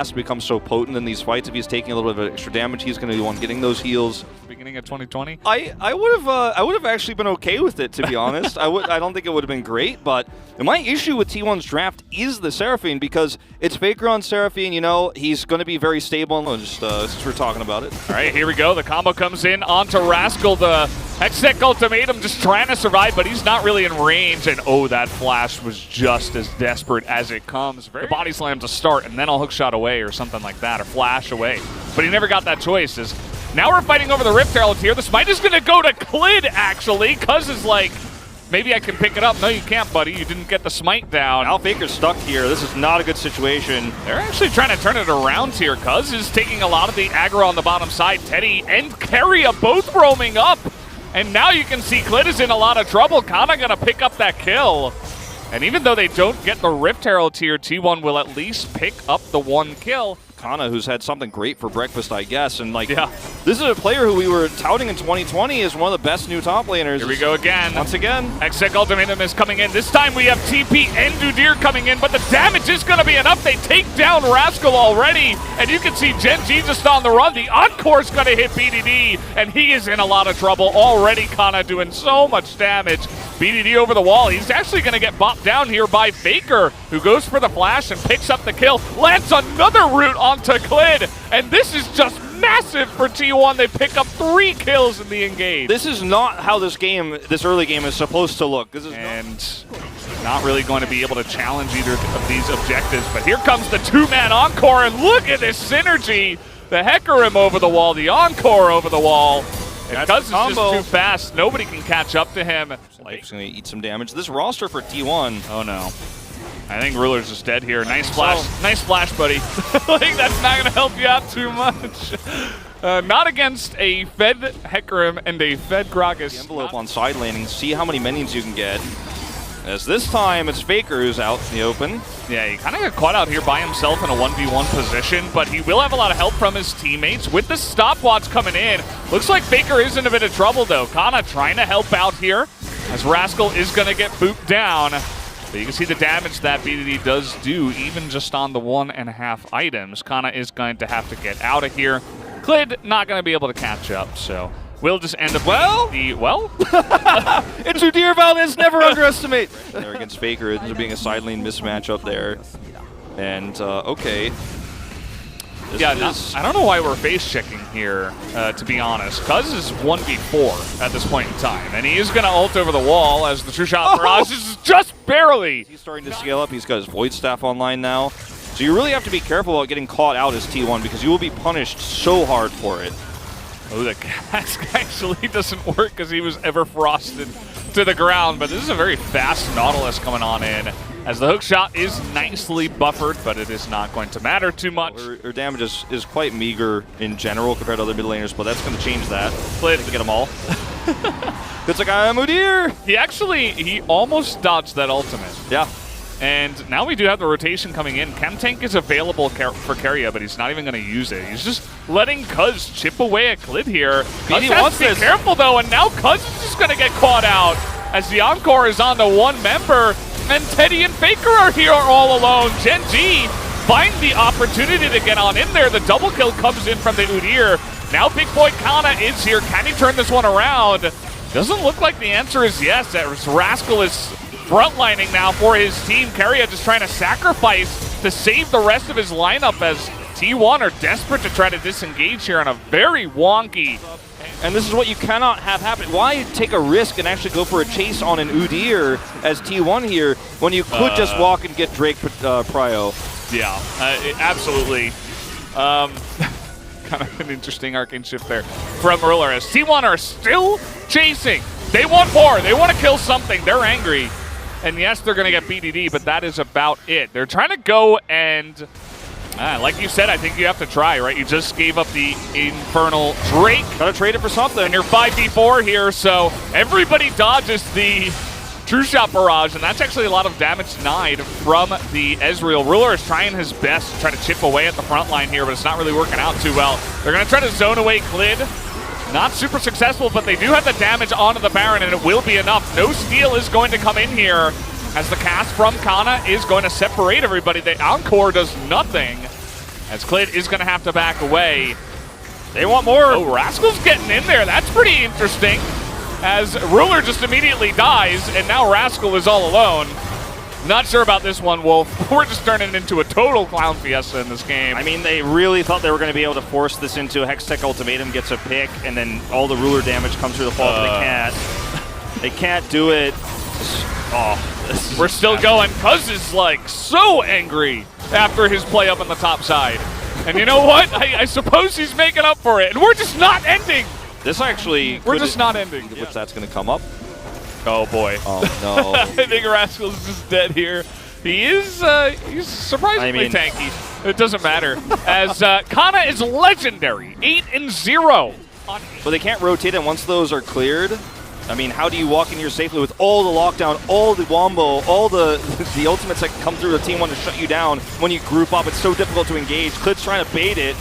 has to become so potent in these fights. If he's taking a little bit of extra damage, he's going to be the one getting those heals. Beginning of 2020. I would have actually been okay with it, to be honest. I don't think it would have been great, but my issue with T1's draft is the Seraphine, because it's Faker on Seraphine. You know, he's going to be very stable. Just since we're talking about it. All right, here we go. The combo comes in onto Rascal. The Hextech Ultimatum just trying to survive, but he's not really in range. And oh, that flash was just as desperate as it comes. The body slam to start, and then I'll hook shot away or something like that, or flash away. But he never got that choice. Now we're fighting over the Rift Herald here. The smite is going to go to Clid, actually. Cuz is like, maybe I can pick it up. No, you can't, buddy. You didn't get the smite down. Al Faker's stuck here. This is not a good situation. They're actually trying to turn it around here. Cuz is taking a lot of the aggro on the bottom side. Teddy and Keria both roaming up. And now you can see Clid is in a lot of trouble. Kana going to pick up that kill. And even though they don't get the Rift Herald here, T1 will at least pick up the 1 kill. Kana, who's had something great for breakfast, I guess. And, like, yeah. This is a player who we were touting in 2020 as one of the best new top laners. Here we go again. Once again. Hextech Ultimatum is coming in. This time we have TP and Udyr coming in, but the damage is going to be enough. They take down Rascal already, and you can see Gen G just on the run. The Encore is going to hit BDD, and he is in a lot of trouble already. Kana doing so much damage. BDD over the wall. He's actually going to get bopped down here by Faker, who goes for the flash and picks up the kill. Lands another root onto Clid, and this is just massive for T1. They pick up 3 kills in the engage. This is not how this early game is supposed to look. This is not really going to be able to challenge either of these objectives, but here comes the 2-man Encore, and look at this synergy. The Hecarim over the wall, the Encore over the wall. And Cuz is just too fast, nobody can catch up to him. Life's going to eat some damage. This roster for T1. Oh no. I think Ruler's just dead here. Nice flash. Nice flash, buddy. Like, that's not going to help you out too much. Not against a fed Hecarim and a fed Gragas. The envelope on side laning. See how many minions you can get. As this time, it's Faker who's out in the open. Yeah, he kind of got caught out here by himself in a 1v1 position, but he will have a lot of help from his teammates. With the stopwatch coming in, looks like Faker is in a bit of trouble, though. Kana trying to help out here, as Rascal is going to get booped down. But you can see the damage that BDD does do, even just on the 1.5 items. Kana is going to have to get out of here. Clid not going to be able to catch up, so we'll just end up It's Udyr Valdez, never underestimate. There against Faker, ends up being a side lane mismatch up there. And, okay. I don't know why we're face checking here, to be honest. Cuz is 1v4 at this point in time, and he is going to ult over the wall as the True Shot Barrage is just barely. He's starting to scale up. He's got his Void Staff online now. So you really have to be careful about getting caught out as T1, because you will be punished so hard for it. Oh, the cask actually doesn't work because he was ever frosted to the ground, but this is a very fast Nautilus coming on in, as the hook shot is nicely buffered, but it is not going to matter too much. Her damage is quite meager in general compared to other mid laners, but that's going to change that. Clid to get them all. It's like, I'm Udyr! He almost dodged that ultimate. Yeah. And now we do have the rotation coming in. Chemtank is available for Keria, but he's not even going to use it. He's just letting Cuz chip away at Clid here. Cuz has to be careful, though, and now Cuz is just going to get caught out as the Encore is on to 1 member, and Teddy and Faker are here all alone. Gen G find the opportunity to get on in there. The double kill comes in from the Udyr. Now Big Boy Kana is here. Can he turn this one around? Doesn't look like the answer is yes, as Rascal is frontlining now for his team. Keria just trying to sacrifice to save the rest of his lineup, as T1 are desperate to try to disengage here on a very wonky. And this is what you cannot have happen. Why take a risk and actually go for a chase on an Udyr as T1 here when you could just walk and get Drake Prio? Yeah, absolutely. Kind of an interesting arcane shift there from Ruler, as T1 are still chasing. They want more. They want to kill something. They're angry. And yes, they're going to get BDD, but that is about it. They're trying to go and, like you said, I think you have to try, right? You just gave up the Infernal Drake. Gotta trade it for something. And you're 5v4 here, so everybody dodges the True Shot Barrage, and that's actually a lot of damage denied from the Ezreal. Ruler is trying his best to try to chip away at the front line here, but it's not really working out too well. They're going to try to zone away Clid. Not super successful, but they do have the damage onto the Baron, and it will be enough. No steal is going to come in here, as the cast from Kana is going to separate everybody. The Encore does nothing. as Klid is going to have to back away. They want more. Oh, Rascal's getting in there. That's pretty interesting. As Ruler just immediately dies, and now Rascal is all alone. Not sure about this one, Wolf. We're just turning it into a total clown fiesta in this game. I mean, they really thought they were going to be able to force this into a Hextech Ultimatum, gets a pick, and then all the Ruler damage comes through the fall, but they can't. They can't do it. Oh, we're still going. Cuz is like so angry after his play up on the top side. And you know what? I suppose he's making up for it. And we're just not ending. This actually... We're just not ending. Which that's going to come up. Oh, boy. Oh, no. I think Rascal's just dead here. He is he's surprisingly tanky. It doesn't matter. As Kana is legendary. 8-0. But they can't rotate it once those are cleared. I mean, how do you walk in here safely with all the lockdown, all the wombo, all the ultimates that come through the team want to shut you down when you group up? It's so difficult to engage. Klid's trying to bait it.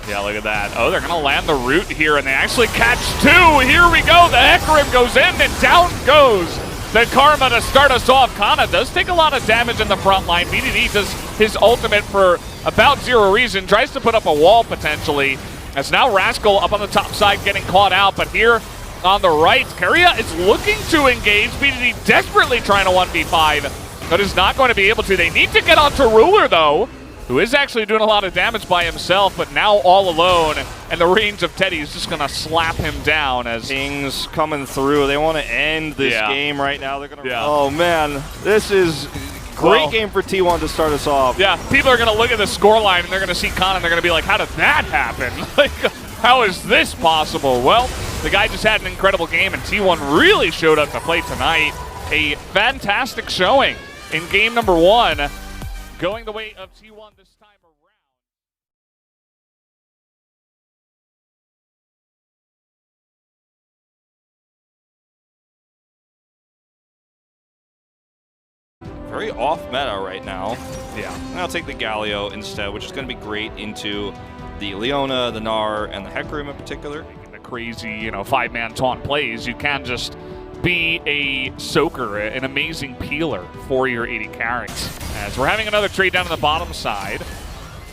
Yeah, look at that. Oh, they're going to land the root here, and they actually catch two. Here we go. The Hecarim goes in, and down goes the Karma to start us off. Kana does take a lot of damage in the front line. BDD does his ultimate for about zero reason. Tries to put up a wall, potentially. As now Rascal up on the top side getting caught out, but here on the right, Keria is looking to engage. BDD desperately trying to 1v5, but is not going to be able to. They need to get onto Ruler, though, who is actually doing a lot of damage by himself, but now all alone, and the range of Teddy is just going to slap him down as Pings coming through. They want to end this game right now. They're going to. Yeah. Oh man, this is great game for T1 to start us off. Yeah, people are going to look at the scoreline and they're going to see Kana and they're going to be like, how did that happen? Like, how is this possible? Well, the guy just had an incredible game, and T1 really showed up to play tonight. A fantastic showing in game number 1, going the way of T1 this time around. Very off meta right now. Yeah. And I'll take the Galio instead, which is going to be great into the Leona, the Gnar, and the Hecarim in particular. The crazy, 5-man taunt plays, you can just be a soaker, an amazing peeler for your 80 carries. As we're having another trade down on the bottom side.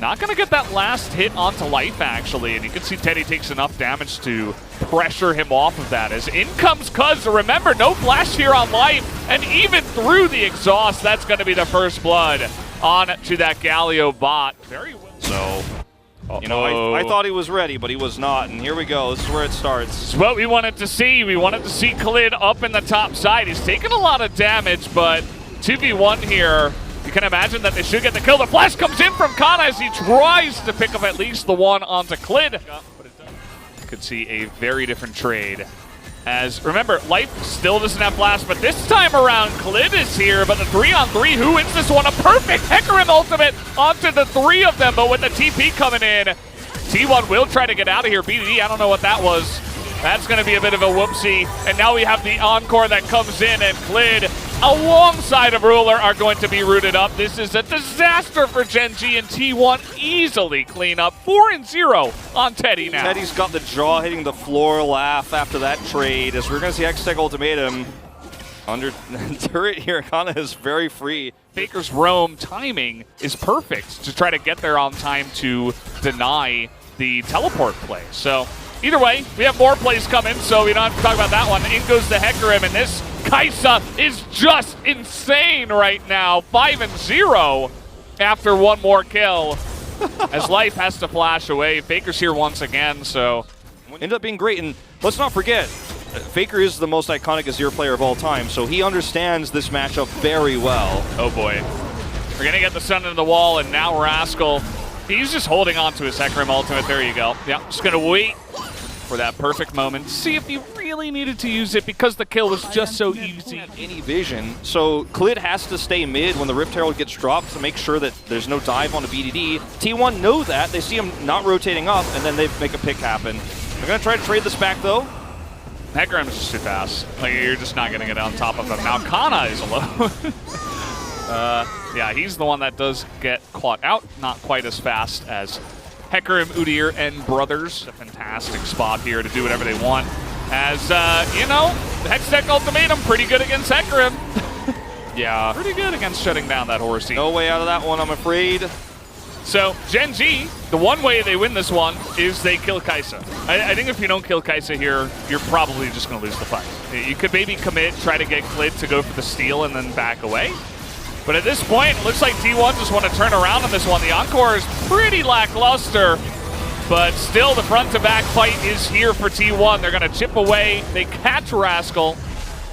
Not going to get that last hit onto life, actually, and you can see Teddy takes enough damage to pressure him off of that. As in comes Cuz. Remember, no flash here on life, and even through the exhaust, that's going to be the first blood on to that Galio bot. Very well. So, I thought he was ready, but he was not, and here we go. This is where it starts. It's what we wanted to see. We wanted to see Klid up in the top side. He's taken a lot of damage, but 2v1 here. You can imagine that they should get the kill. The flash comes in from Kana as he tries to pick up at least the one onto Klid. Could see a very different trade. As, remember, Life still doesn't have flash, but this time around, Klid is here, but the 3-on-3, who wins this one? A perfect Hecarim ultimate onto the 3 of them, but with the TP coming in, T1 will try to get out of here. BDD, I don't know what that was. That's going to be a bit of a whoopsie. And now we have the encore that comes in, and Klid, alongside of Ruler, are going to be rooted up. This is a disaster for Gen G, and T1 easily clean up. 4-0 on Teddy now. Teddy's got the jaw hitting the floor laugh after that trade, as we're going to see Hextech Ultimatum under turret here. Kana is very free. Faker's roam timing is perfect to try to get there on time to deny the teleport play. So either way, we have more plays coming, so we don't have to talk about that one. In goes the Hecarim, and this Kaisa is just insane right now. 5-0 after one more kill. As Life has to flash away. Faker's here once again, so ended up being great, and let's not forget, Faker is the most iconic Azir player of all time, so he understands this matchup very well. Oh boy. We're gonna get the sun into the wall, and now Rascal, he's just holding on to his Hecarim ultimate. There you go. Yeah, just gonna wait for that perfect moment. See if he really needed to use it because the kill was just so easy. Any vision, so Klid has to stay mid when the Rift Herald gets dropped to make sure that there's no dive on the BDD. T1 know that. They see him not rotating up, and then they make a pick happen. They're gonna try to trade this back though. Hecarim is just too fast. Like, you're just not gonna get on top of him. Now Kana is alone. Yeah, he's the one that does get caught out. Not quite as fast as Hecarim, Udyr, and Brothers. A fantastic spot here to do whatever they want. As, the Hextech Ultimatum, pretty good against Hecarim. Yeah, pretty good against shutting down that horsey. No way out of that one, I'm afraid. So Gen G, the one way they win this one is they kill Kai'Sa. I think if you don't kill Kai'Sa here, you're probably just going to lose the fight. You could maybe commit, try to get Clid to go for the steal and then back away. But at this point, it looks like T1 just want to turn around on this one. The Encore is pretty lackluster, but still the front-to-back fight is here for T1. They're going to chip away. They catch Rascal.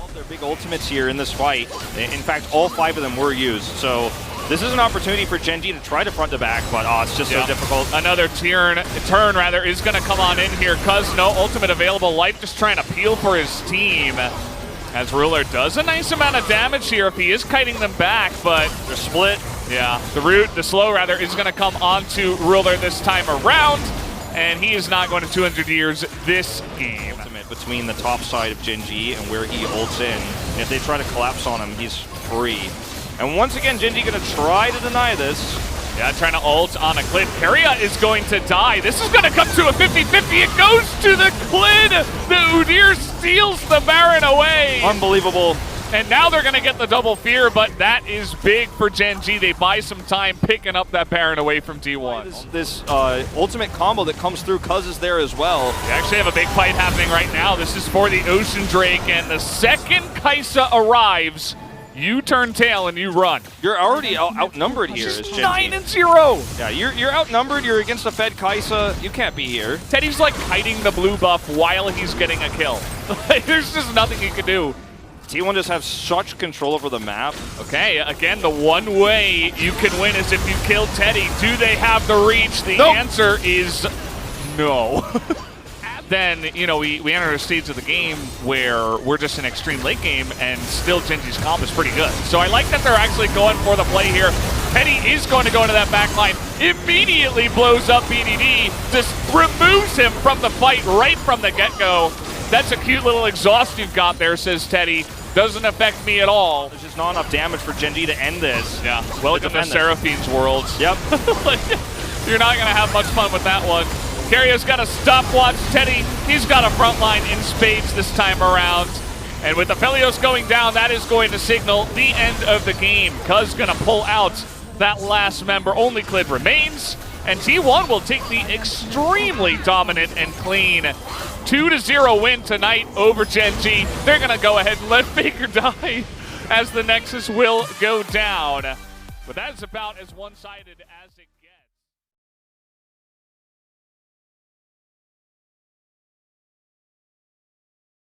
All their big ultimates here in this fight. In fact, all 5 of them were used. So this is an opportunity for Gen G to try to front to back, but it's just so difficult. Another turn is going to come on in here. Cuz no ultimate available. Life just trying to peel for his team. As Ruler does a nice amount of damage here if he is kiting them back, but they're split. Yeah, the slow is going to come onto Ruler this time around, and he is not going to 200 years this game. Ultimate between the top side of Gen G and where he ults in. And if they try to collapse on him, he's free. And once again, Gen G going to try to deny this. Yeah, trying to ult on a Clid. Keria is going to die. This is going to come to a 50-50. It goes to the Clid. The Udyr steals the Baron away. Unbelievable. And now they're going to get the double fear, but that is big for Gen G. They buy some time picking up that Baron away from T1. This ultimate combo that comes through, Cuz is there as well. We actually have a big fight happening right now. This is for the Ocean Drake, and the second Kai'Sa arrives, you turn tail and you run. You're already outnumbered here as Gen G. 9-0. Yeah, you're outnumbered. You're against a fed Kai'Sa. You can't be here. Teddy's like kiting the blue buff while he's getting a kill. There's just nothing he can do. T1 just have such control over the map. Okay, again, the one way you can win is if you kill Teddy. Do they have the reach? The answer is no. Then, you know, we enter a stage of the game where we're just an extreme late game, and still Gen G's comp is pretty good. So I like that they're actually going for the play here. Teddy is going to go into that back line, immediately blows up BDD, just removes him from the fight right from the get-go. That's a cute little exhaust you've got there, says Teddy. Doesn't affect me at all. There's just not enough damage for Gen G to end this. Yeah, welcome to Seraphine's world. Yep. You're not going to have much fun with that one. Keria's got a stopwatch. Teddy, he's got a front line in spades this time around. And with the Aphelios going down, that is going to signal the end of the game. Cuz going to pull out that last member. Only Clid remains. And T1 will take the extremely dominant and clean 2-0 win tonight over Gen G. They're going to go ahead and let Faker die as the Nexus will go down. But that is about as one-sided as it